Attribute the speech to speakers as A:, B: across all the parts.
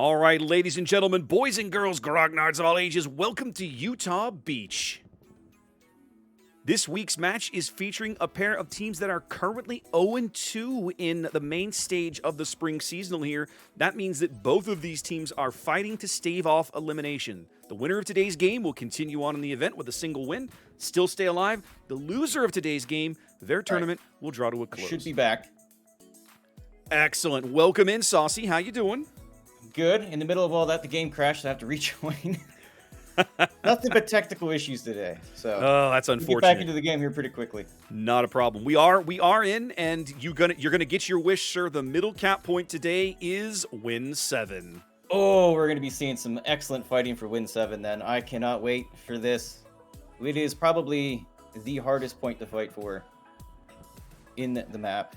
A: All right, ladies and gentlemen, boys and girls, grognards of all ages, welcome to Utah Beach. This week's match is featuring a pair of teams that are currently 0-2 in the main stage of the spring seasonal here. That means that both of these teams are fighting to stave off elimination. The winner of today's game will continue on in the event with a single win, still stay alive. The loser of today's game, their tournament will draw to a close.
B: Should be back.
A: Excellent. Welcome in, Saucy. How you doing?
B: Good. In the middle of all that, the game crashed. I have to rejoin. Nothing but technical issues today. So
A: oh, that's unfortunate.
B: Get back into the game here pretty quickly.
A: Not a problem. We are in, and you're gonna get your wish, sir. The middle cap point today is win 7.
B: Oh, we're gonna be seeing some excellent fighting for win 7. Then I cannot wait for this. It is probably the hardest point to fight for in the map.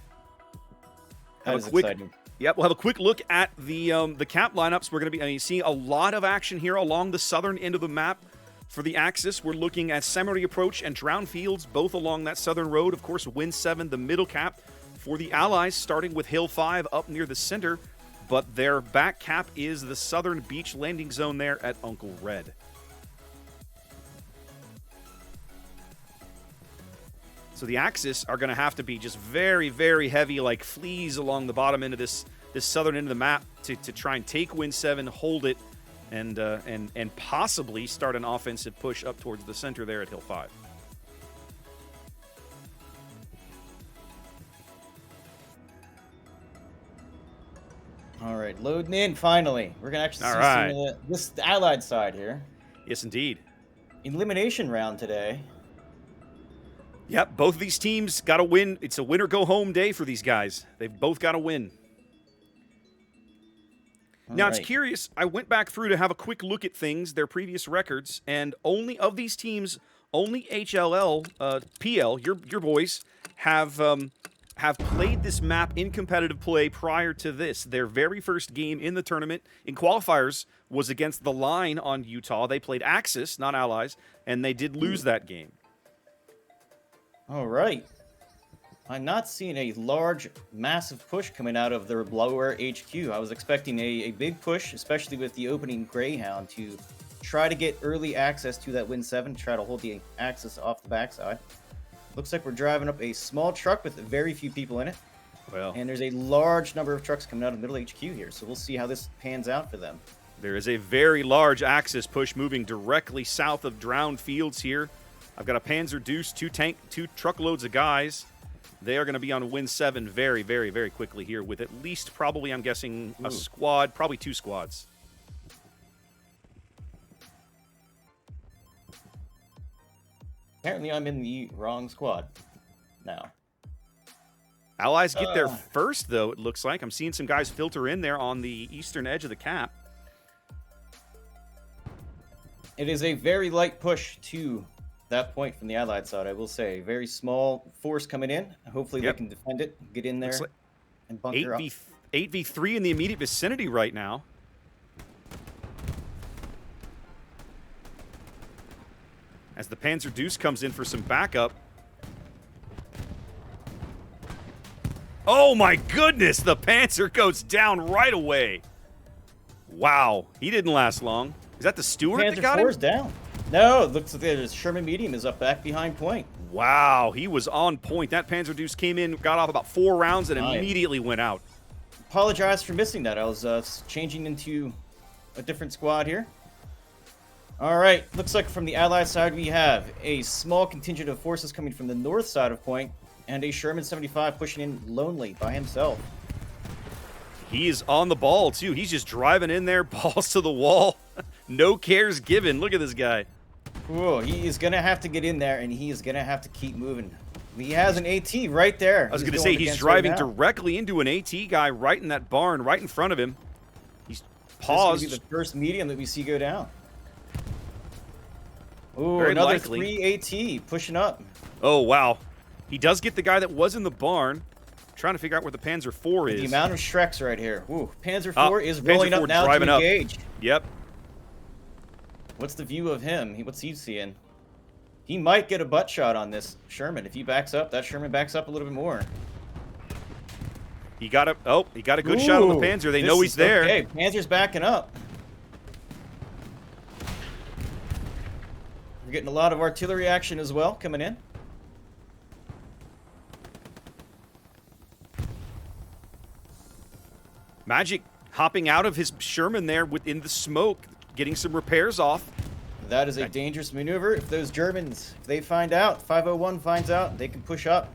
B: That is exciting.
A: Yep, we'll have a quick look at the cap lineups. We're going to be seeing a lot of action here along the southern end of the map. For the Axis, we're looking at Seminary Approach and Drowned Fields, both along that southern road. Of course, Win 7, the middle cap. For the Allies, starting with Hill 5 up near the center, but their back cap is the southern beach landing zone there at Uncle Red. So the Axis are going to have to be just very, very heavy, like fleas along the bottom end of this southern end of the map to try and take Win 7, hold it, and possibly start an offensive push up towards the center there at Hill 5.
B: All right, loading in finally. We're gonna actually see some of this Allied side here.
A: Yes, indeed.
B: Elimination round today.
A: Yep, both of these teams got to win. It's a win or go home day for these guys. They've both got to win. Now, it's curious. I went back through to have a quick look at things, their previous records, and only of these teams, only HLL.PL, your boys, have played this map in competitive play prior to this. Their very first game in the tournament in qualifiers was against the Line on Utah. They played Axis, not Allies, and they did lose that game.
B: All right. I'm not seeing a large, massive push coming out of their lower HQ. I was expecting a big push, especially with the opening Greyhound, to try to get early access to that Win 7, try to hold the Axis off the backside. Looks like we're driving up a small truck with very few people in it.
A: Well,
B: and there's a large number of trucks coming out of middle HQ here, so we'll see how this pans out for them.
A: There is a very large Axis push moving directly south of Drowned Fields here. I've got a Panzer Deuce, two truckloads of guys. They are going to be on Win 7 very, very, very quickly here with at least probably, I'm guessing, a squad, probably 2 squads.
B: Apparently I'm in the wrong squad now.
A: Allies get there first, though, it looks like. I'm seeing some guys filter in there on the eastern edge of the cap.
B: It is a very light push to that point from the Allied side, I will say. Very small force coming in. Hopefully they can defend it, get in there, and bunker up.
A: 8v3 in the immediate vicinity right now. As the Panzer Deuce comes in for some backup. Oh my goodness, the Panzer goes down right away. Wow, he didn't last long. Is that the Stewart that got him?
B: Panzer IV's down. No, it looks like the Sherman Medium is up back behind point.
A: Wow, he was on point. That Panzer Deuce came in, got off about 4 rounds, and immediately went out.
B: Apologize for missing that. I was changing into a different squad here. All right, looks like from the Allied side we have a small contingent of forces coming from the north side of point, and a Sherman 75 pushing in lonely by himself.
A: He is on the ball, too. He's just driving in there, balls to the wall. No cares given. Look at this guy.
B: Cool. He is going to have to get in there, and he is going to have to keep moving. He has an AT right there.
A: I was going to say, he's driving directly into an AT guy right in that barn, right in front of him. He's paused.
B: This is the first medium that we see go down. Ooh,
A: Very
B: another
A: likely.
B: 3 AT pushing up.
A: Oh, wow. He does get the guy that was in the barn. Trying to figure out where the Panzer IV is.
B: The amount of Shreks right here. Ooh, Panzer IV is rolling up now to engage.
A: Yep.
B: What's the view of him? What's he seeing? He might get a butt shot on this Sherman. If he backs up, that Sherman backs up a little bit more.
A: He got a good shot on the Panzer. They know he's there.
B: Okay, Panzer's backing up. We're getting a lot of artillery action as well coming in.
A: Magic hopping out of his Sherman there within the smoke, getting some repairs off.
B: That is a dangerous maneuver. If those Germans, if they find out, 501 finds out, they can push up.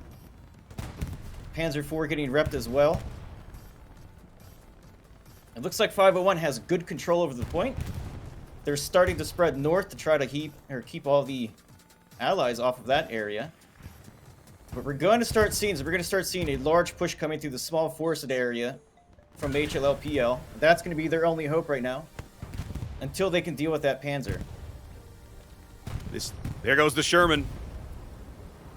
B: Panzer IV getting repped as well. It looks like 501 has good control over the point. They're starting to spread north to try to keep all the allies off of that area. But we're going to start seeing a large push coming through the small forested area from HLL.PL. That's going to be their only hope right now until they can deal with that Panzer.
A: There goes the Sherman.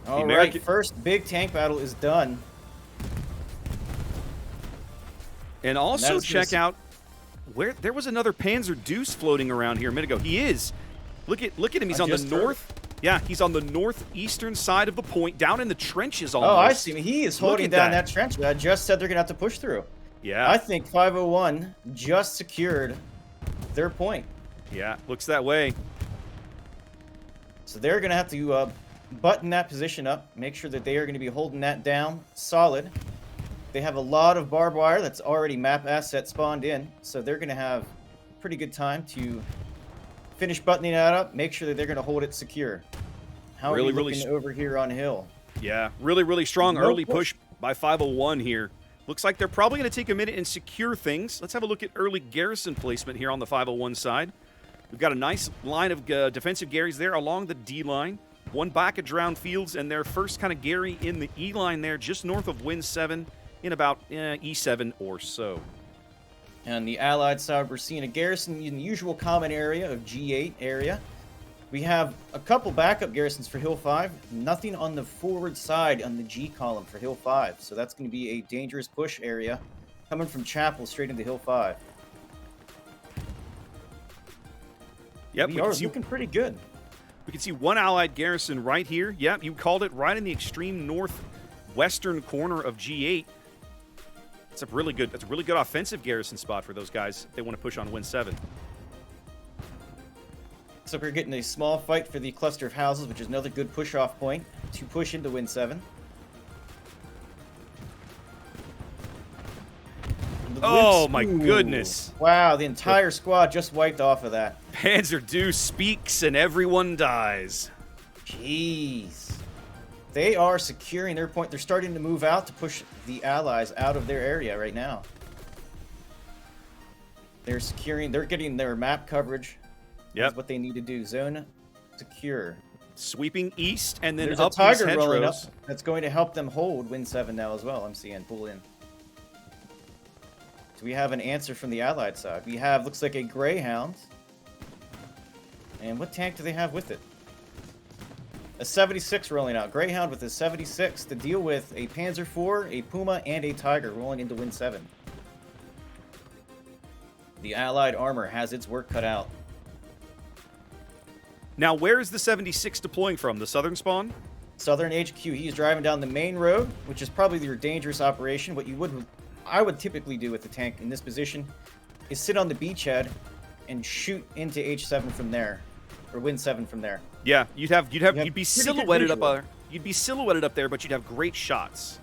B: All right, first big tank battle is done.
A: And also check out where there was another Panzer Deuce floating around here a minute ago. He is. Look at him. He's on the north. Yeah, he's on the northeastern side of the point, down in the trenches almost.
B: Oh, I see. He is holding down that trench. I just said they're going to have to push through.
A: Yeah.
B: I think 501 just secured their point.
A: Yeah, looks that way.
B: So they're going to have to button that position up, make sure that they are going to be holding that down solid. They have a lot of barbed wire that's already map asset spawned in, so they're going to have pretty good time to finish buttoning that up, make sure that they're going to hold it secure. How are we looking over here on hill?
A: Yeah, really strong early push by 501 here. Looks like they're probably going to take a minute and secure things. Let's have a look at early garrison placement here on the 501 side. We've got a nice line of defensive Garys there along the D line. One back at Drowned Fields, and their first kind of Gary in the E line there, just north of Win 7 in about E7 or so.
B: On the Allied side, we're seeing a garrison in the usual common area of G8 area. We have a couple backup garrisons for Hill 5. Nothing on the forward side on the G column for Hill 5. So that's going to be a dangerous push area coming from Chapel straight into Hill 5.
A: Yep,
B: we are looking pretty good.
A: We can see one Allied garrison right here. Yep, you called it, right in the extreme northwestern corner of G8. That's a really good offensive garrison spot for those guys if they want to push on Win 7.
B: So we're getting a small fight for the cluster of houses, which is another good push-off point to push into Win 7.
A: Oh my goodness.
B: Wow, the entire squad just wiped off of that.
A: Panzer Deuce speaks and everyone dies.
B: Jeez. They are securing their point. They're starting to move out to push the allies out of their area right now. They're getting their map coverage.
A: Yep.
B: That's what they need to do. Zone secure.
A: Sweeping east and then
B: There's
A: up
B: a Tiger
A: these
B: rolling up.
A: hedgerows.
B: That's going to help them hold Win 7 now as well. I'm seeing pull in. Do we have an answer from the Allied side? We have, looks like a Greyhound. And what tank do they have with it? A 76 rolling out. Greyhound with a 76 to deal with a Panzer IV, a Puma, and a Tiger rolling into Win 7. The Allied armor has its work cut out.
A: Now, where is the 76 deploying from? The southern spawn?
B: Southern HQ. He's driving down the main road, which is probably your dangerous operation. What I would typically do with the tank in this position is sit on the beachhead and shoot into H7 from there, or Win 7 from there.
A: Yeah, you'd be silhouetted up there. You'd be silhouetted up there, but you'd have great shots.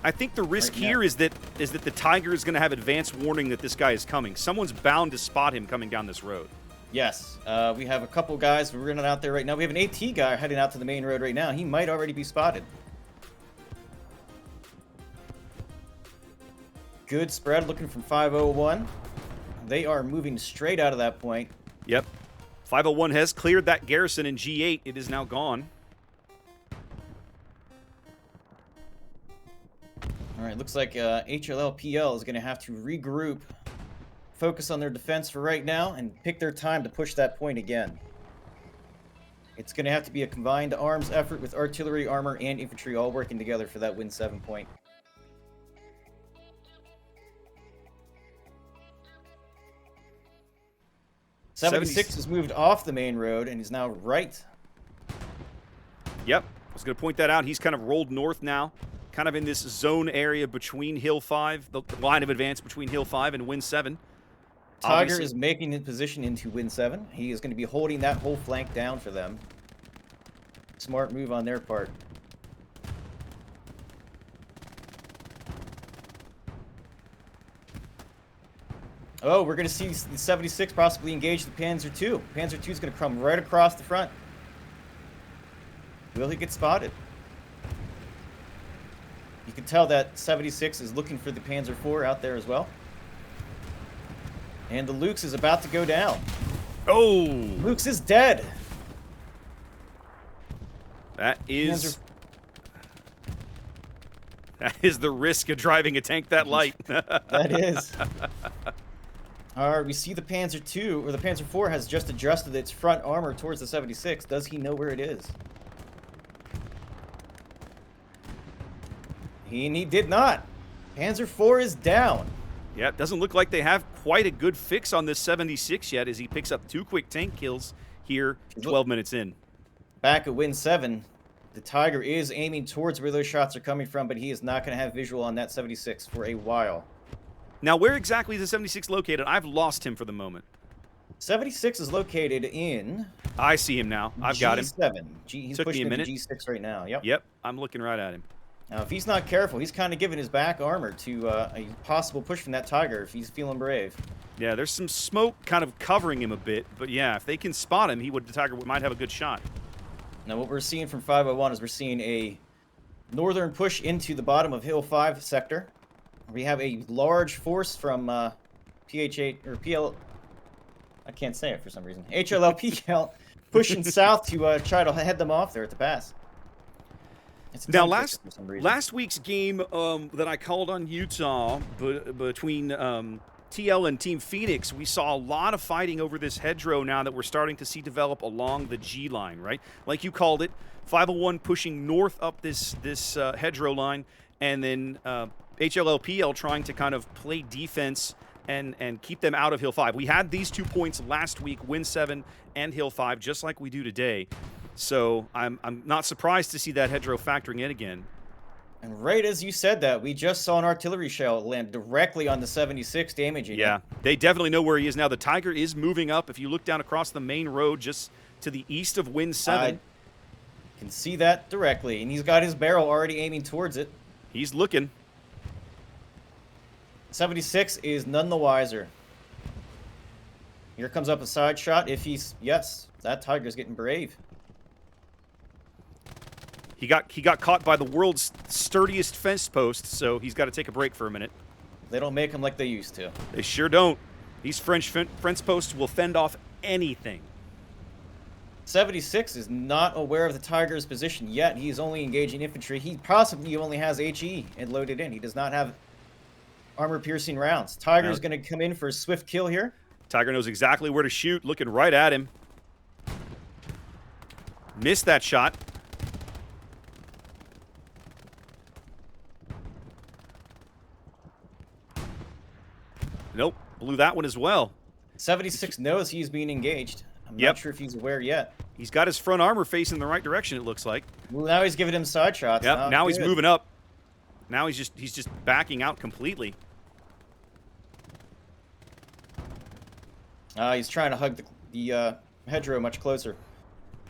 A: I think the risk here is that the Tiger is going to have advance warning that this guy is coming. Someone's bound to spot him coming down this road.
B: Yes, we have a couple guys running out there right now. We have an AT guy heading out to the main road right now. He might already be spotted. Good spread looking from 501. They are moving straight out of that point.
A: Yep. 501 has cleared that garrison in G8. It is now gone.
B: All right, looks like HLL.PL is going to have to regroup, focus on their defense for right now, and pick their time to push that point again. It's going to have to be a combined arms effort with artillery, armor, and infantry all working together for that Win 7 point. '76 has moved off the main road and is now right.
A: Yep. was going to point that out. He's kind of rolled north now, kind of in this zone area between Hill 5, the line of advance between Hill 5 and Win 7.
B: Tiger
A: Obviously,
B: is making his position into Win 7. He is going to be holding that whole flank down for them. Smart move on their part. Oh, we're going to see the 76 possibly engage the Panzer II. Panzer II is going to come right across the front. Will he get spotted? You can tell that 76 is looking for the Panzer IV out there as well. And the Lukes is about to go down.
A: Oh!
B: Lukes is dead.
A: That is the risk of driving a tank that light.
B: That is. Alright, we see the Panzer II, or the Panzer IV has just adjusted its front armor towards the 76. Does he know where it is? He did not. Panzer IV is down.
A: Yeah, it doesn't look like they have quite a good fix on this 76 yet as he picks up 2 quick tank kills here 12 minutes in.
B: Back at Win 7, the Tiger is aiming towards where those shots are coming from, but he is not going to have visual on that 76 for a while.
A: Now, where exactly is the 76 located? I've lost him for the moment.
B: 76 is located in...
A: I see him now. I've got him.
B: G7. He's
A: Took me
B: pushing
A: a minute.
B: into G6 right now. Yep.
A: Yep, I'm looking right at him.
B: Now, if he's not careful, he's kind of giving his back armor to a possible push from that Tiger if he's feeling brave.
A: Yeah, there's some smoke kind of covering him a bit, but yeah, if they can spot him, the Tiger might have a good shot.
B: Now, what we're seeing from 501 is we're seeing a northern push into the bottom of Hill 5 sector. We have a large force from PH8 or PL. I can't say it for some reason. HLL.PL pushing south to try to head them off there at the pass.
A: Now, last week's game that I called on Utah between TL and Team Phoenix, we saw a lot of fighting over this hedgerow now that we're starting to see develop along the G line, right? Like you called it, 501 pushing north up this hedgerow line, and then HLL.PL trying to kind of play defense and keep them out of Hill 5. We had these 2 points last week, Win 7 and Hill 5, just like we do today. So I'm not surprised to see that hedgerow factoring in again.
B: And right as you said that, we just saw an artillery shell land directly on the 76, damaging
A: Yeah,
B: it.
A: they definitely know where he is now. The Tiger is moving up. If you look down across the main road just to the east of Win 7.
B: I can see that directly, and he's got his barrel already aiming towards it.
A: He's looking.
B: 76 is none the wiser. Here comes up a side shot. If he's... Yes, that Tiger's getting brave.
A: He got caught by the world's sturdiest fence post, so he's got to take a break for a minute.
B: They don't make them like they used to.
A: They sure don't. These French fence posts will fend off anything.
B: 76 is not aware of the Tiger's position yet. He's only engaging infantry. He possibly only has HE and loaded in. He does not have armor-piercing rounds. Tiger's going to come in for a swift kill here.
A: Tiger knows exactly where to shoot, looking right at him. Missed that shot. Nope, blew that one as well.
B: 76 knows he's being engaged. I'm not sure if he's aware yet.
A: He's got his front armor facing the right direction, it looks like.
B: Well, now he's giving him side shots.
A: Yep, now he's moving up. Now he's just backing out completely.
B: He's trying to hug the hedgerow much closer.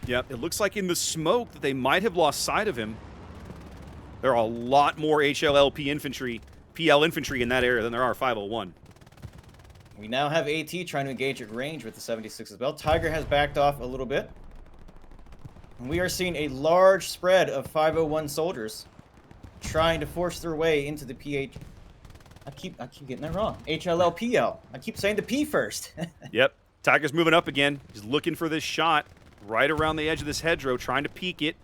A: Yep, it looks like in the smoke that they might have lost sight of him. There are a lot more HLL.PL infantry in that area than there are 501.
B: We now have AT trying to engage at range with the 76 as well. Tiger has backed off a little bit. And we are seeing a large spread of 501 soldiers trying to force their way into the PH. I keep getting that wrong. HLL.PL. I keep saying the P first.
A: Yep. Tiger's moving up again. He's looking for this shot right around the edge of this hedgerow, trying to peek it.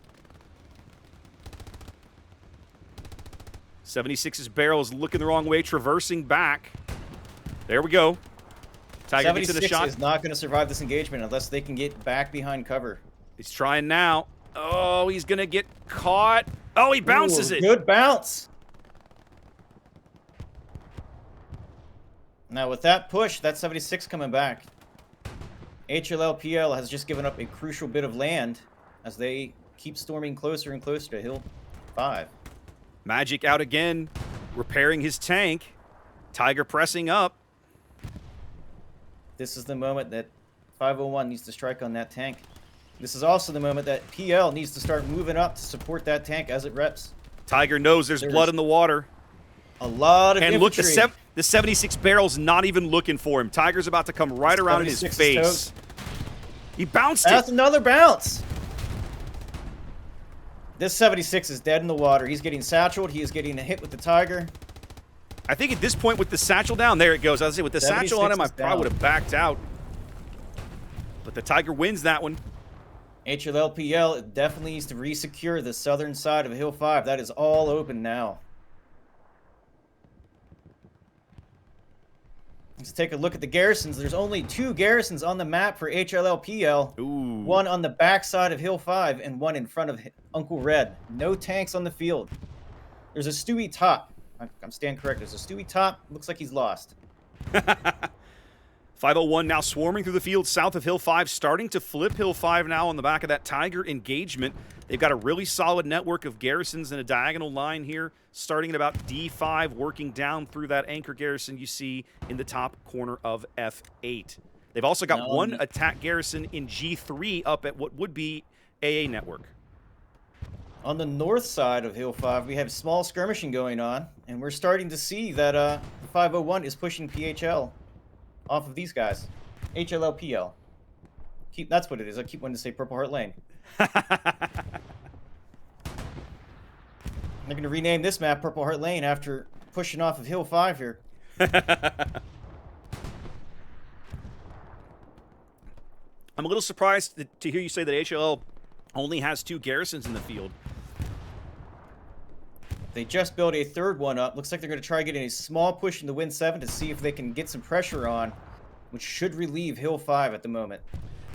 A: 76's barrel is looking the wrong way, traversing back. There we go. Tiger gets in the shot.
B: 76 is not going to survive this engagement unless they can get back behind cover.
A: He's trying now. Oh, he's going to get caught. Oh, he bounces it.
B: Good bounce. Now, with that push, that 76 coming back. HLL.PL has just given up a crucial bit of land as they keep storming closer and closer to Hill 5.
A: Magic out again, repairing his tank. Tiger pressing up.
B: This is the moment that 501 needs to strike on that tank. This is also the moment that PL needs to start moving up to support that tank as it reps.
A: Tiger knows there's blood in the water.
B: A lot of
A: And
B: infantry.
A: look, the 76 barrel's not even looking for him. Tiger's about to come right around in his face. He bounced
B: That's
A: it.
B: another bounce. This 76 is dead in the water. He's getting satcheled. He is getting a hit with the Tiger.
A: I think at this point with the satchel down, there it goes. I was saying with the satchel on him, I probably would have backed out. But the Tiger wins that one.
B: HLL.PL definitely needs to resecure the southern side of Hill 5. That is all open now. Let's take a look at the garrisons. There's only 2 garrisons on the map for HLL.PL.
A: Ooh.
B: One on the back side of Hill 5 and one in front of Uncle Red. No tanks on the field. There's a Stewie top. I'm staying correct. There's a Stewie top. Looks like he's lost.
A: 501 now swarming through the field south of Hill 5, starting to flip Hill 5 now on the back of that Tiger engagement. They've got a really solid network of garrisons in a diagonal line here, starting at about D5, working down through that anchor garrison you see in the top corner of F8. They've also got one attack garrison in G3 up at what would be AA network.
B: On the north side of Hill 5, we have small skirmishing going on, and we're starting to see that 501 is pushing PHL off of these guys. HLL.PL. That's what it is. I keep wanting to say Purple Heart Lane. They're going to rename this map Purple Heart Lane after pushing off of Hill 5 here.
A: I'm a little surprised to hear you say that HLL only has 2 garrisons in the field.
B: They just built a third one up. Looks like they're going to try getting a small push into Win 7 to see if they can get some pressure on, which should relieve Hill 5 at the moment.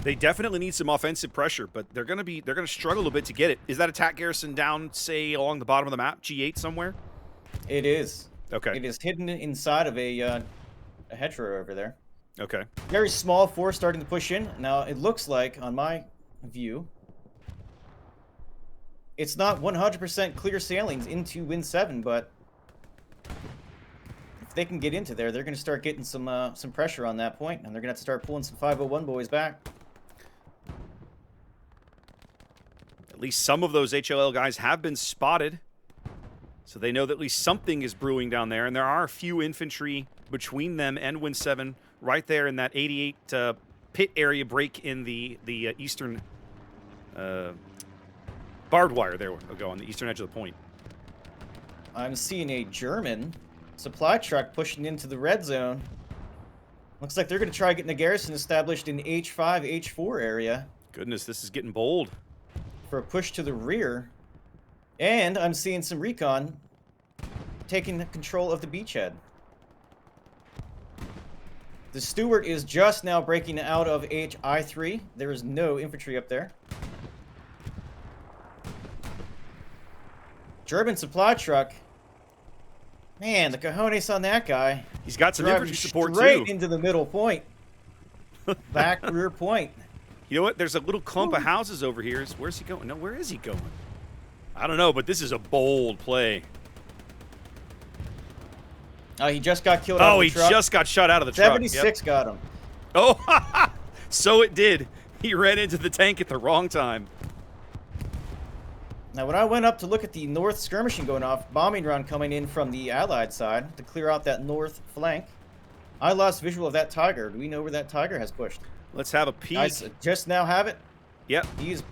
A: They definitely need some offensive pressure, but they're going to struggle a bit to get it. Is that attack garrison down, say, along the bottom of the map, G8 somewhere?
B: It is.
A: Okay.
B: It is hidden inside of a hedgerow over there.
A: Okay.
B: Very small force starting to push in. Now, it looks like, on my view, it's not 100% clear sailings into Win 7, but if they can get into there, they're going to start getting some pressure on that point, and they're going to have to start pulling some 501 boys back.
A: At least some of those HLL guys have been spotted, so they know that at least something is brewing down there, and there are a few infantry between them and Win 7 right there in that 88 pit area break in the eastern barbed wire. There we go, on the eastern edge of the point.
B: I'm seeing a German supply truck pushing into the red zone. Looks like they're going to try getting the garrison established in H5, H4 area.
A: Goodness, this is getting bold.
B: For a push to the rear. And I'm seeing some recon taking control of the beachhead. The Stewart is just now breaking out of HI3. There is no infantry up there. German supply truck. Man, the cojones on that guy.
A: He's got some infantry support too.
B: Straight into the middle point. Back rear point.
A: You know what? There's a little clump of houses over here. Where's he going? No, where is he going? I don't know, but this is a bold play.
B: Oh, he just got killed out of the truck.
A: Oh, he just got shot out of the truck.
B: 76 got him.
A: Oh, so it did. He ran into the tank at the wrong time.
B: Now, when I went up to look at the north skirmishing going off, bombing run coming in from the Allied side to clear out that north flank, I lost visual of that Tiger. Do we know where that Tiger has pushed?
A: Let's have a peek.
B: I just now have it.
A: Yep.
B: He's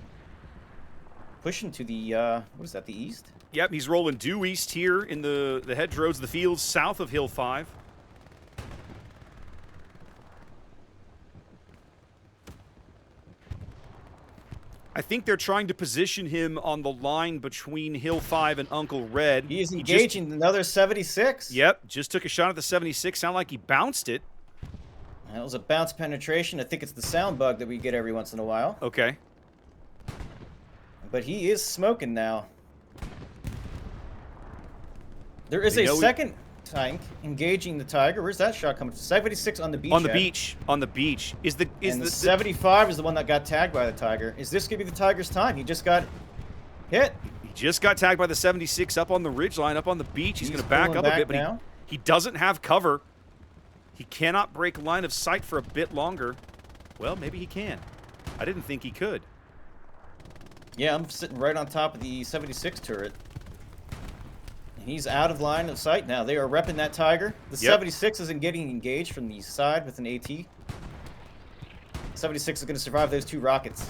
B: pushing to the, what is that, the east?
A: Yep, he's rolling due east here in the hedgerows of the fields south of Hill 5. I think they're trying to position him on the line between Hill 5 and Uncle Red.
B: He is engaging another 76.
A: Yep, just took a shot at the 76. Sound like he bounced it.
B: That was a bounce penetration. I think it's the sound bug that we get every once in a while.
A: Okay.
B: But he is smoking now. There is a second tank engaging the Tiger. Where's that shot coming from? 76 on the beach.
A: On the beach. On the beach. Is the
B: 75 is the one that got tagged by the Tiger. Is this gonna be the Tiger's time? He just got Hit.
A: He just got tagged by the 76 up on the ridgeline, up on the beach. He's going to back up a bit, but he doesn't have cover. He cannot break line of sight for a bit longer. Well, maybe he can. I didn't think he could.
B: Yeah, I'm sitting right on top of the 76 turret. And he's out of line of sight now. They are repping that Tiger. The 76 isn't getting engaged from the side with an AT. 76 is going to survive those 2 rockets.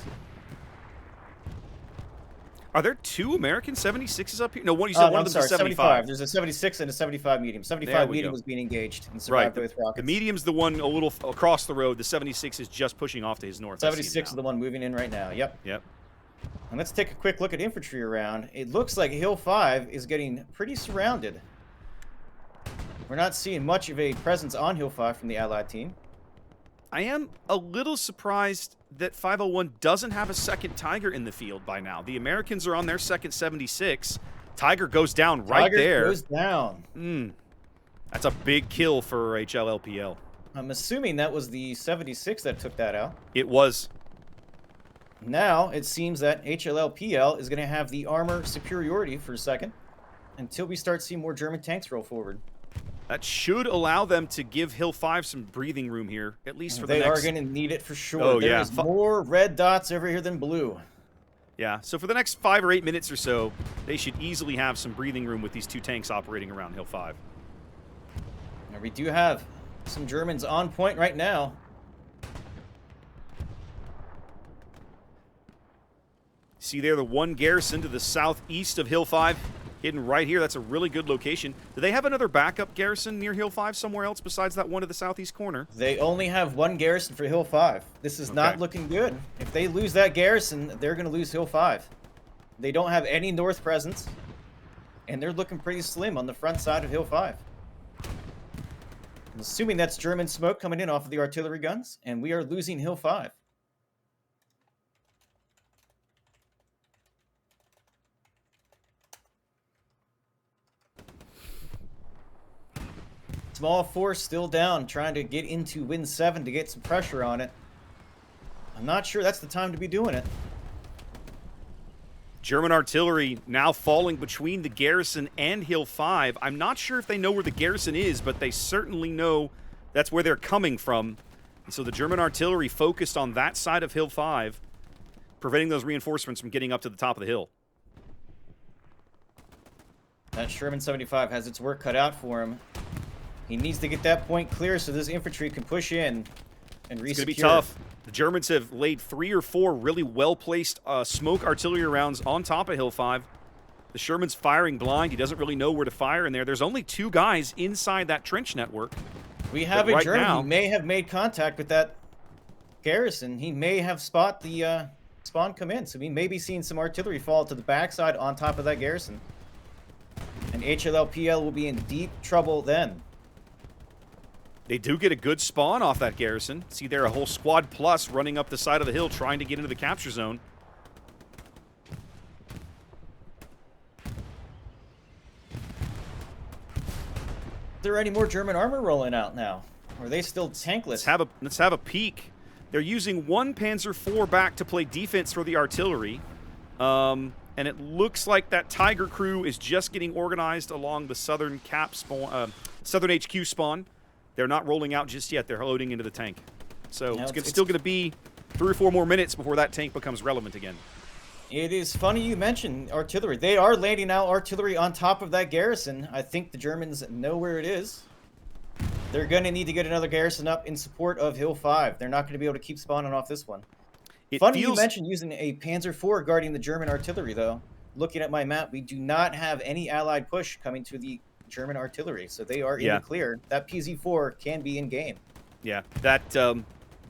A: Are there 2 American 76s up here? No, one. You said one of them's a 75.
B: There's a 76 and a 75 medium. 75 medium was being engaged and survived both rockets.
A: The medium's the one a little across the road. The 76 is just pushing off to his north.
B: 76 is the one moving in right now. Yep. And let's take a quick look at infantry around. It looks like Hill 5 is getting pretty surrounded. We're not seeing much of a presence on Hill 5 from the Allied team.
A: I am a little surprised that 501 doesn't have a second Tiger in the field by now. The Americans are on their second 76. Tiger goes down right there.
B: Tiger goes down.
A: That's a big kill for HLL.PL.
B: I'm assuming that was the 76 that took that out.
A: It was.
B: Now, it seems that HLL.PL is going to have the armor superiority for a second until we start seeing more German tanks roll forward.
A: That should allow them to give Hill 5 some breathing room here, at least for the next...
B: They are going to need it for sure. There's more red dots over here than blue.
A: Yeah, so for the next 5 or 8 minutes or so, they should easily have some breathing room with these 2 tanks operating around Hill 5.
B: Now, we do have some Germans on point right now.
A: See there, the one garrison to the southeast of Hill 5, hidden right here. That's a really good location. Do they have another backup garrison near Hill 5 somewhere else besides that one to the southeast corner?
B: They only have 1 garrison for Hill 5. This is not looking good. If they lose that garrison, they're going to lose Hill 5. They don't have any north presence, and they're looking pretty slim on the front side of Hill 5. I'm assuming that's German smoke coming in off of the artillery guns, and we are losing Hill 5. Small force still down, trying to get into Win 7 to get some pressure on it. I'm not sure that's the time to be doing it.
A: German artillery now falling between the garrison and Hill 5. I'm not sure if they know where the garrison is, but they certainly know that's where they're coming from. And so the German artillery focused on that side of Hill 5, preventing those reinforcements from getting up to the top of the hill.
B: That Sherman 75 has its work cut out for him. He needs to get that point clear so this infantry can push in and re-secure.
A: It's going to be tough. The Germans have laid 3 or 4 really well-placed smoke artillery rounds on top of Hill 5. The Sherman's firing blind. He doesn't really know where to fire in there. There's only 2 guys inside that trench network.
B: We have a German who may have made contact with that garrison. He may have spot the spawn come in. So we may be seeing some artillery fall to the backside on top of that garrison. And HLL.PL will be in deep trouble then.
A: They do get a good spawn off that garrison. See there, a whole squad plus running up the side of the hill trying to get into the capture zone.
B: Is there any more German armor rolling out now? Or are they still tankless?
A: Let's have a peek. They're using 1 Panzer IV back to play defense for the artillery. And it looks like that Tiger crew is just getting organized along the southern cap spawn, southern HQ spawn. They're not rolling out just yet. They're loading into the tank. So it's still going to be 3 or 4 more minutes before that tank becomes relevant again.
B: It is funny you mentioned artillery. They are landing out artillery on top of that garrison. I think the Germans know where it is. They're going to need to get another garrison up in support of Hill 5. They're not going to be able to keep spawning off this one. Funny you mentioned using a Panzer IV guarding the German artillery, though. Looking at my map, we do not have any Allied push coming to the German artillery, so they are in the clear. That PZ-4 can be in game. Yeah,
A: that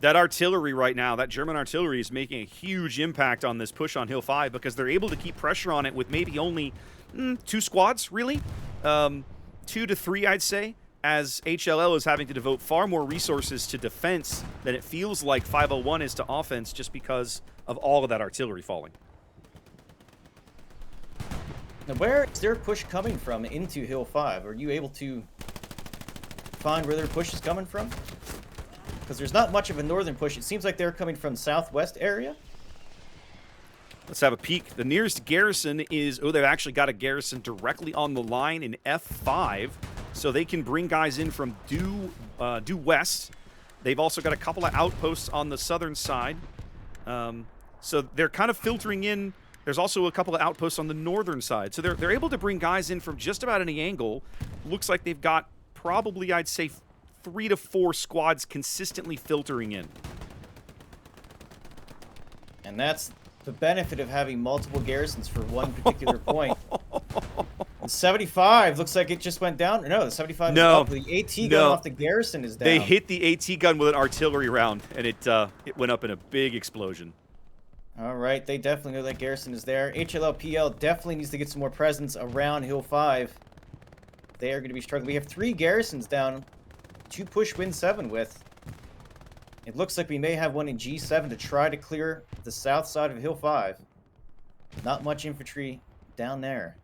A: artillery right now, that German artillery is making a huge impact on this push on Hill 5 because they're able to keep pressure on it with maybe only 2 squads, really. 2 to 3, I'd say, as HLL is having to devote far more resources to defense than it feels like 501 is to offense just because of all of that artillery falling.
B: Now, where is their push coming from into Hill 5? Are you able to find where their push is coming from? Because there's not much of a northern push. It seems like they're coming from southwest area.
A: Let's have a peek. The nearest garrison is, oh, they've actually got a garrison directly on the line in F5, so they can bring guys in from due west. They've also got a couple of outposts on the southern side. So they're kind of filtering in. There's also a couple of outposts on the northern side. So they're able to bring guys in from just about any angle. Looks like they've got probably, I'd say, 3 to 4 squads consistently filtering in.
B: And that's the benefit of having multiple garrisons for one particular point. The 75 looks like it just went down. No, the 75 is up. The AT gun off the garrison is down.
A: They hit the AT gun with an artillery round, and it went up in a big explosion.
B: All right, they definitely know that garrison is there. HLL.PL definitely needs to get some more presence around Hill 5. They are going to be struggling. We have 3 garrisons down to push Win 7 with. It looks like we may have one in G7 to try to clear the south side of Hill 5. Not much infantry down there.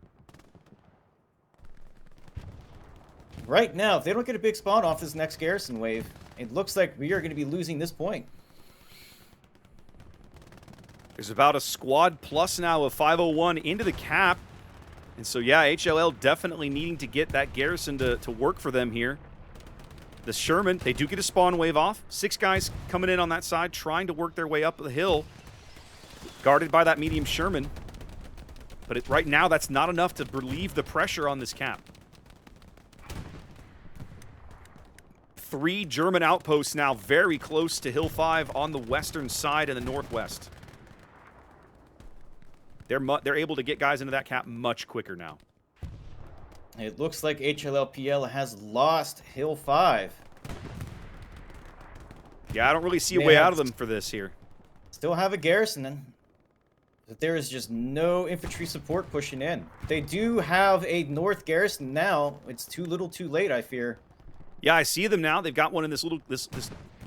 B: Right now, if they don't get a big spawn off this next garrison wave, it looks like we are going to be losing this point.
A: There's about a squad plus now of 501 into the cap. And so, yeah, HLL definitely needing to get that garrison to work for them here. The Sherman, they do get a spawn wave off. 6 guys coming in on that side, trying to work their way up the hill. Guarded by that medium Sherman. But right now, that's not enough to relieve the pressure on this cap. 3 German outposts now very close to Hill 5 on the western side and the northwest. They're able to get guys into that cap much quicker now.
B: It looks like HLL.PL has lost Hill 5.
A: Yeah, I don't really see a way out of them for this here.
B: Still have a garrison, then. But there is just no infantry support pushing in. They do have a north garrison now. It's too little too late, I fear.
A: Yeah, I see them now. They've got one in this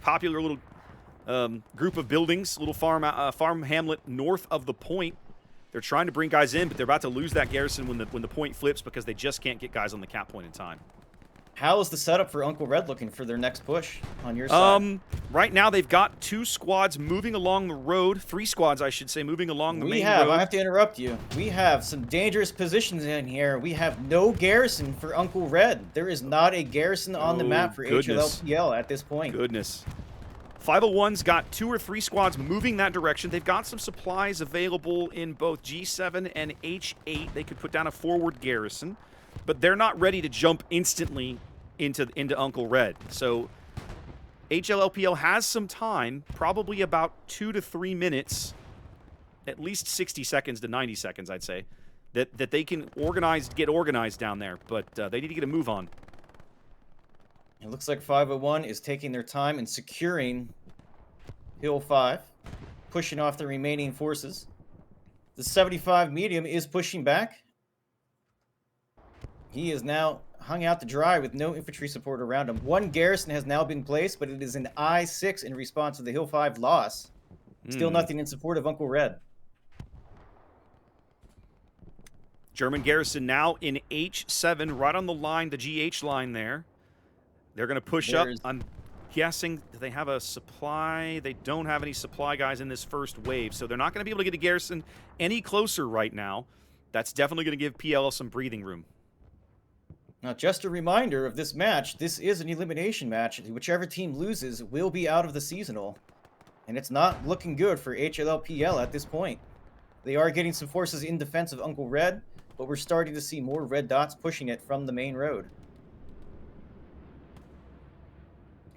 A: popular little group of buildings, little farm hamlet north of the point. They're trying to bring guys in, but they're about to lose that garrison when the point flips because they just can't get guys on the cap point in time.
B: How is the setup for Uncle Red looking for their next push on your side?
A: Right now, they've got 2 squads moving along the road. 3 squads, I should say, moving along the main road.
B: I have to interrupt you. We have some dangerous positions in here. We have no garrison for Uncle Red. There is not a garrison on the map for HLL.PL at this point.
A: Goodness. 501's got 2 or 3 squads moving that direction. They've got some supplies available in both G7 and H8. They could put down a forward garrison, but they're not ready to jump instantly into Uncle Red. So HLL.PL has some time, probably about 2 to 3 minutes, at least 60 seconds to 90 seconds, I'd say, that they can get organized down there, but they need to get a move on.
B: It looks like 501 is taking their time and securing Hill 5, pushing off the remaining forces. The 75 medium is pushing back. He is now hung out to dry with no infantry support around him. 1 garrison has now been placed, but it is an I6 in response to the Hill 5 loss. Still nothing in support of Uncle Red.
A: German garrison now in H7, right on the line, the GH line there. They're going to push up. I'm guessing, do they have a supply? They don't have any supply guys in this first wave, so they're not going to be able to get a garrison any closer right now. That's definitely going to give PL some breathing room.
B: Now, just a reminder of this match, this is an elimination match. Whichever team loses will be out of the seasonal. And it's not looking good for HLL.PL at this point. They are getting some forces in defense of Uncle Red, but we're starting to see more red dots pushing it from the main road.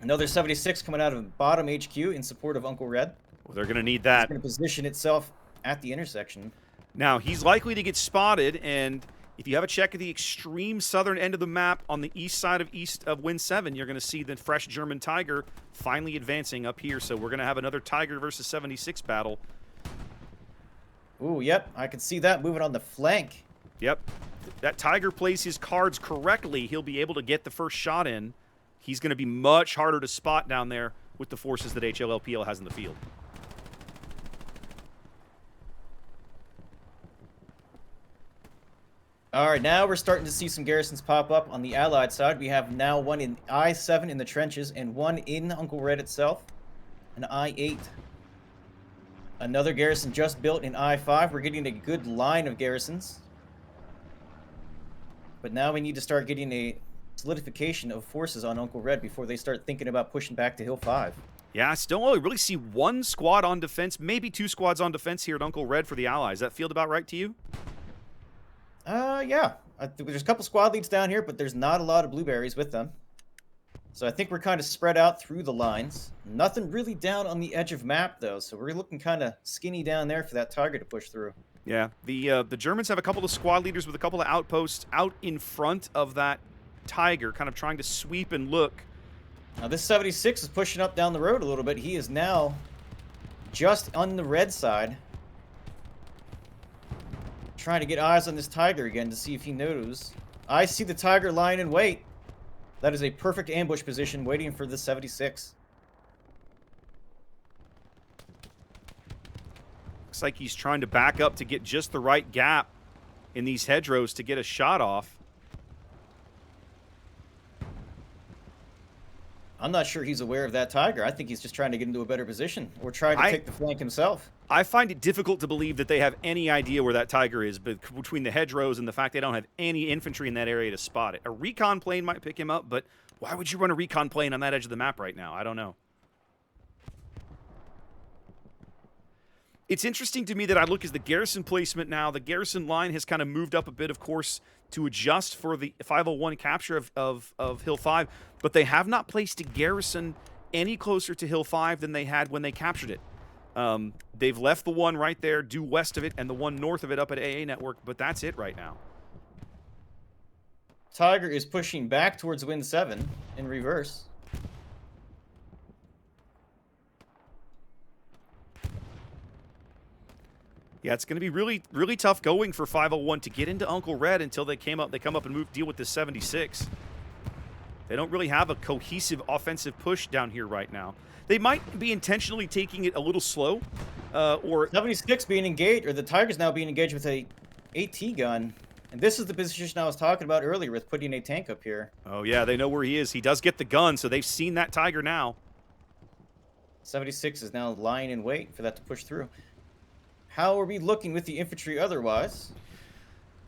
B: Another 76 coming out of bottom HQ in support of Uncle Red.
A: Well, they're going to need that.
B: It's going to position itself at the intersection.
A: Now, he's likely to get spotted, and if you have a check at the extreme southern end of the map on the east side of Win 7, you're going to see the fresh German Tiger finally advancing up here. So we're going to have another Tiger versus 76 battle.
B: Ooh, yep. I can see that moving on the flank.
A: Yep. That Tiger plays his cards correctly. He'll be able to get the first shot in. He's going to be much harder to spot down there with the forces that HLL.PL has in the field.
B: All right, now we're starting to see some garrisons pop up on the Allied side. We have now one in I-7 in the trenches and one in Uncle Red itself, an I-8. Another garrison just built in I-5. We're getting a good line of garrisons. But now we need to start getting a solidification of forces on Uncle Red before they start thinking about pushing back to Hill 5.
A: Yeah, I still only really see one squad on defense, maybe two squads on defense here at Uncle Red for the Allies. That feel about right to you?
B: Yeah. There's a couple squad leads down here, but there's not a lot of blueberries with them. So I think we're kind of spread out through the lines. Nothing really down on the edge of map, though, so we're looking kind of skinny down there for that Tiger to push through.
A: Yeah, the Germans have a couple of squad leaders with a couple of outposts out in front of that Tiger, kind of trying to sweep and look.
B: Now this 76 is pushing up down the road a little bit. He is now just on the red side, trying to get eyes on this Tiger again to see if he knows. I see the Tiger lying in wait. That is a perfect ambush position waiting for the 76.
A: Looks like he's trying to back up to get just the right gap in these hedgerows to get a shot off.
B: I'm not sure he's aware of that Tiger. I think he's just trying to get into a better position or trying to take the flank himself.
A: I find it difficult to believe that they have any idea where that Tiger is, but between the hedgerows and the fact they don't have any infantry in that area to spot it. A recon plane might pick him up, but why would you run a recon plane on that edge of the map right now? I don't know. It's interesting to me that I look as the garrison placement now. The garrison line has kind of moved up a bit, of course, to adjust for the 501 capture of Hill 5, but they have not placed a garrison any closer to Hill 5 than they had when they captured it. They've left the one right there due west of it and the one north of it up at AA Network, but that's it right now.
B: Tiger is pushing back towards Win 7 in reverse.
A: Yeah, it's going to be really, really tough going for 501 to get into Uncle Red until they come up and deal with this 76. They don't really have a cohesive offensive push down here right now. They might be intentionally taking it a little slow, or
B: 76 being engaged, or the Tiger's now being engaged with a AT gun. And this is the position I was talking about earlier with putting a tank up here.
A: Oh yeah, they know where he is. He does get the gun, so they've seen that Tiger now.
B: 76 is now lying in wait for that to push through. How are we looking with the infantry otherwise?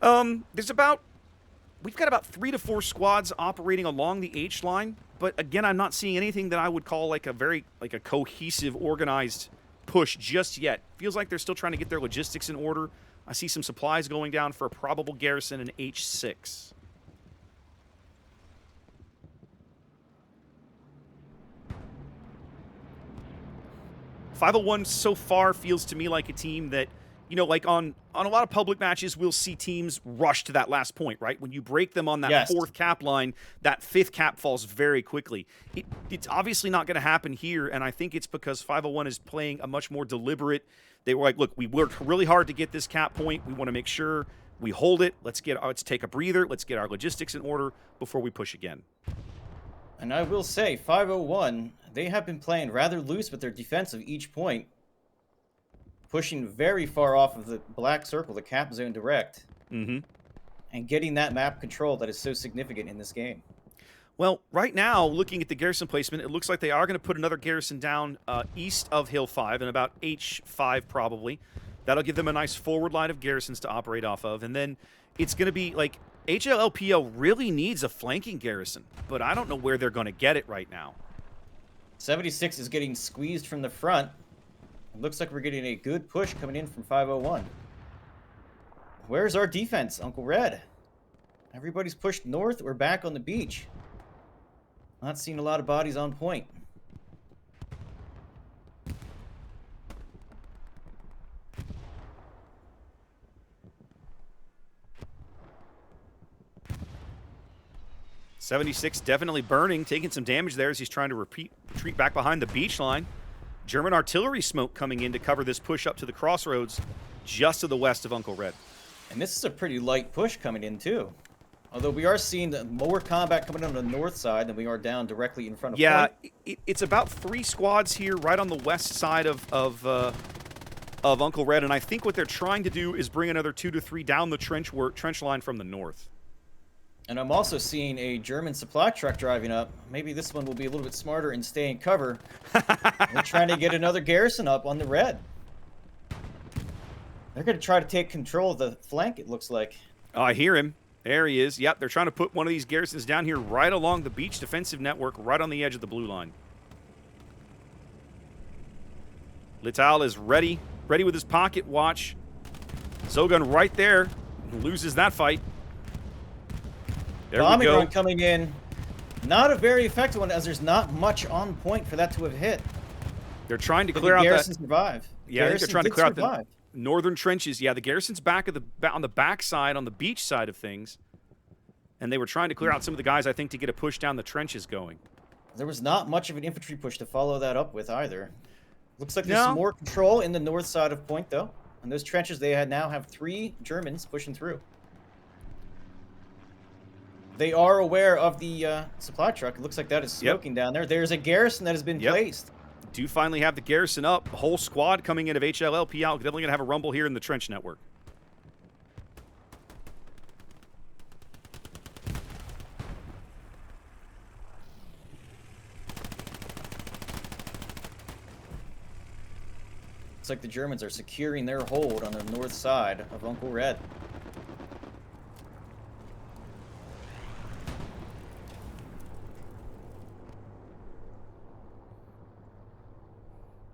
A: We've got about 3 to 4 squads operating along the H line, but again, I'm not seeing anything that I would call like a cohesive, organized push just yet. Feels like they're still trying to get their logistics in order. I see some supplies going down for a probable garrison in H6. .501 so far feels to me like a team that, you know, like on a lot of public matches, we'll see teams rush to that last point, right? When you break them on that
B: Yes.
A: 4th cap line, that 5th cap falls very quickly. It's obviously not going to happen here, and I think it's because 501 is playing a much more deliberate. They were like, look, we worked really hard to get this cap point. We want to make sure we hold it. Let's take a breather. Let's get our logistics in order before we push again.
B: And I will say, 501, they have been playing rather loose with their defense of each point, pushing very far off of the black circle, the cap zone direct, and getting that map control that is so significant in this game.
A: Well, right now, looking at the garrison placement, it looks like they are going to put another garrison down east of Hill 5 and about H5 probably. That'll give them a nice forward line of garrisons to operate off of. And then it's going to be like HLL.PL really needs a flanking garrison, but I don't know where they're going to get it right now.
B: 76 is getting squeezed from the front. It looks like we're getting a good push coming in from 501. Where's our defense, Uncle Red? Everybody's pushed north. We're back on the beach. Not seeing a lot of bodies on point.
A: .76 definitely burning, taking some damage there as he's trying to retreat back behind the beach line. German artillery smoke coming in to cover this push up to the crossroads just to the west of Uncle Red.
B: And this is a pretty light push coming in, too. Although we are seeing more combat coming on the north side than we are down directly in front of point.
A: It's about 3 squads here right on the west side of Uncle Red, and I think what they're trying to do is bring another 2 to 3 down the trench line from the north.
B: And I'm also seeing a German supply truck driving up. Maybe this one will be a little bit smarter and stay in cover. We're trying to get another garrison up on the red. They're going to try to take control of the flank, it looks like.
A: Oh, I hear him. There he is. Yep, they're trying to put one of these garrisons down here right along the beach defensive network, right on the edge of the blue line. Lital is ready with his pocket watch. Zogun right there, loses that fight. There we go.
B: Run coming in. Not a very effective one, as there's not much on point for that to have hit.
A: They're trying to clear out that.
B: Garrison survive.
A: Yeah, I think they're trying to clear out the northern trenches. Yeah, the garrison's on the back side, on the beach side of things. And they were trying to clear out some of the guys, I think, to get a push down the trenches going.
B: There was not much of an infantry push to follow that up with either. Looks like there's some more control in the north side of point, though. And those trenches, they now have 3 Germans pushing through. They are aware of the supply truck. It looks like that is smoking down there. There's a garrison that has been placed.
A: Do finally have the garrison up. A whole squad coming in of HLL.PL. Definitely going to have a rumble here in the trench network.
B: Looks like the Germans are securing their hold on the north side of Uncle Red.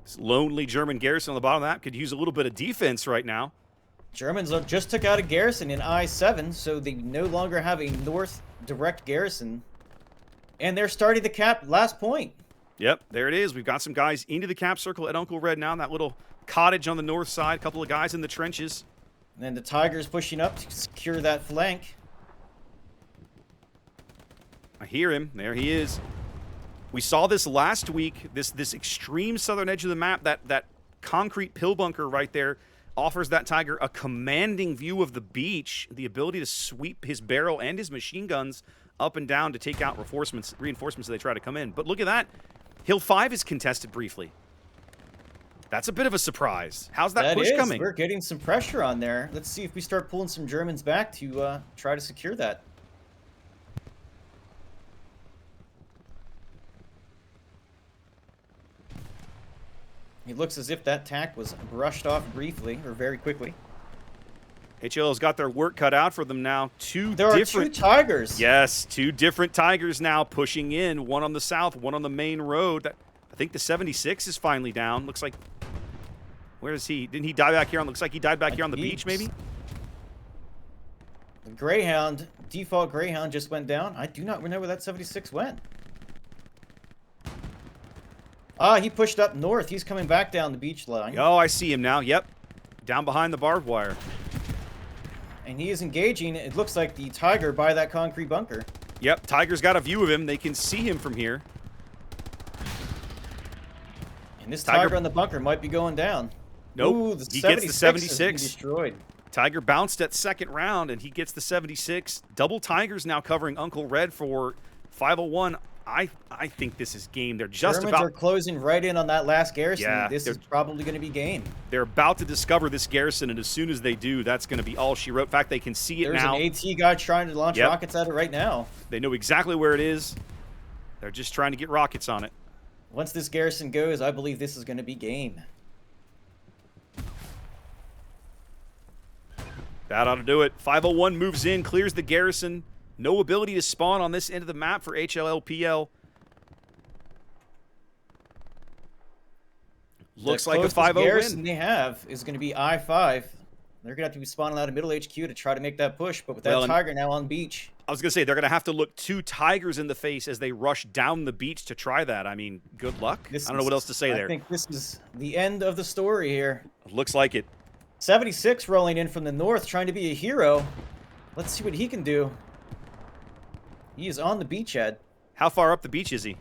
A: This lonely German garrison on the bottom of that could use a little bit of defense right now.
B: Germans just took out a garrison in I-7, so they no longer have a north direct garrison. And they're starting to cap last point.
A: Yep, there it is. We've got some guys into the cap circle at Uncle Red now. That little cottage on the north side. A couple of guys in the trenches.
B: And then the Tigers pushing up to secure that flank.
A: I hear him. There he is. We saw this last week, this extreme southern edge of the map, that concrete pill bunker right there offers that Tiger a commanding view of the beach, the ability to sweep his barrel and his machine guns up and down to take out reinforcements as they try to come in. But look at that. Hill 5 is contested briefly. That's a bit of a surprise. How's that push coming?
B: We're getting some pressure on there. Let's see if we start pulling some Germans back to try to secure that. It looks as if that tack was brushed off briefly, or very quickly.
A: HLL's got their work cut out for them now.
B: There are 2 Tigers.
A: Yes, 2 different Tigers now pushing in. One on the south, one on the main road. I think the 76 is finally down. Looks like... Where is he? Didn't he die back here? Looks like he died back here on the beach, maybe?
B: The Greyhound, default Greyhound just went down. I do not remember where that 76 went. Ah, he pushed up north. He's coming back down the beach line.
A: Oh, I see him now. Yep. Down behind the barbed wire.
B: And he is engaging, it looks like, the Tiger by that concrete bunker.
A: Yep, Tiger's got a view of him. They can see him from here.
B: And this Tiger on the bunker might be going down.
A: Nope.
B: Ooh,
A: he gets the 76.
B: Destroyed.
A: Tiger bounced at second round, and he gets the 76. Double Tigers now covering Uncle Red for 501. I think this is game. They're just
B: Germans are closing right in on that last garrison.
A: Yeah,
B: this is probably going to be game.
A: They're about to discover this garrison, and as soon as they do, that's going to be all she wrote. In fact, they can see it now.
B: There's an AT guy trying to launch rockets at it right now.
A: They know exactly where it is. They're just trying to get rockets on it.
B: Once this garrison goes, I believe this is going to be game.
A: That ought to do it. 501 moves in, clears the garrison. No ability to spawn on this end of the map for HLL.PL. Looks like a 5-0
B: garrison
A: win.
B: They have is going to be I-5. They're going to have to be spawning out of middle HQ to try to make that push, but with that Tiger now on beach.
A: I was going to say, they're going to have to look 2 Tigers in the face as they rush down the beach to try that. I mean, good luck. I don't know what else to say there.
B: I think this is the end of the story here.
A: Looks like it.
B: 76 rolling in from the north, trying to be a hero. Let's see what he can do. He is on the beachhead.
A: How far up the beach is he?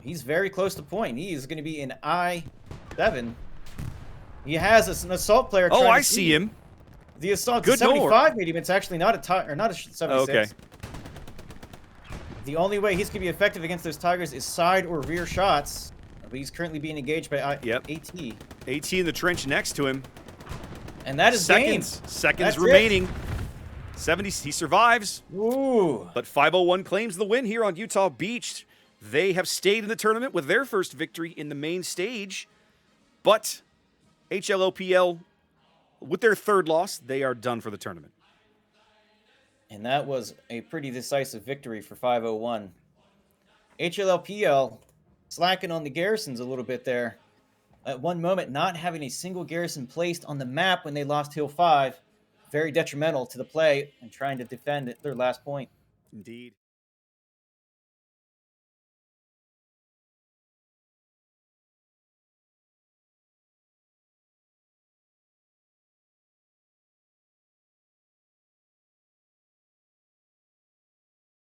B: He's very close to point. He is going to be in I-7. He has an assault player.
A: Oh, I see him.
B: The assault. Good 75 medium. It's actually not a 76.
A: Oh, okay.
B: The only way he's going to be effective against those Tigers is side or rear shots. But he's currently being engaged by AT.
A: AT in the trench next to him.
B: And that is
A: seconds. Seconds remaining. 70. He survives.
B: Ooh.
A: But 501 claims the win here on Utah Beach. They have stayed in the tournament with their first victory in the main stage. But HLL.PL With their third loss, they are done for the tournament.
B: And that was a pretty decisive victory for 501. HLL.PL slacking on the Garrisons a little bit there. At one moment, not having a single Garrison placed on the map when they lost Hill 5. Very detrimental to the play and trying to defend their last point.
A: Indeed.